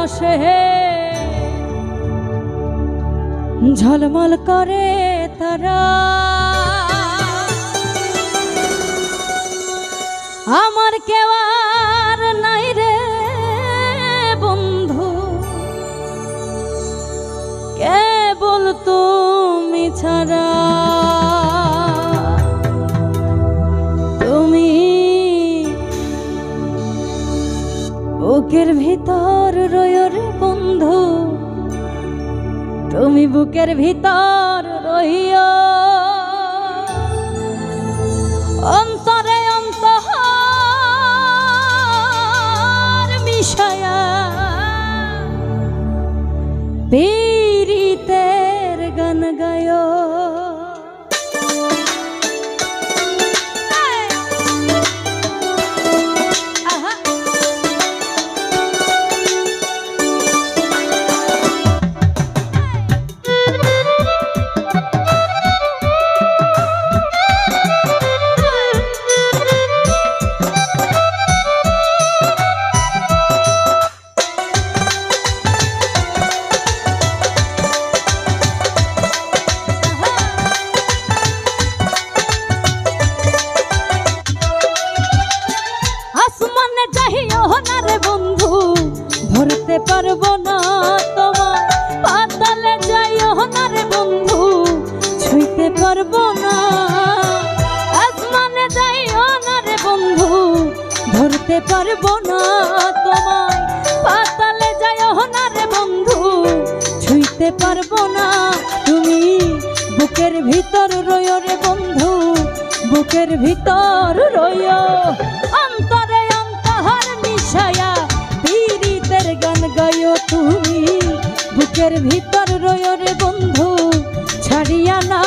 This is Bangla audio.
বসে ঝলমল করে তারা, আমার কেউ আর নাই রে বন্ধু, কেবল তুমি ছাড়া। তুমি বুকের ভিতর রয় রে বন্ধু, তুমি বুকের ভিতর রহিও, অন্তরে অন্তর মিশায়া পীড়িতের গান গায়ো। ধরতে পারবো না তোমার, পাতালে যাইও না রে বন্ধু, ছুঁইতে পারবো না। আসমানে যাইও না রে বন্ধু, ধরতে পারবো না তোমায়, পাতালে যাইও না রে বন্ধু, ছুঁইতে পারবো না। তুমি বুকের ভিতর রয়ো রে বন্ধু, বুকের ভিতর রয়ো, অন্তরে অন্তর মিশায়া পীড়িতের গান গায়ো। তুমি বুকের ভিতর রয়ো রে বন্ধু, ছাড়িয়া না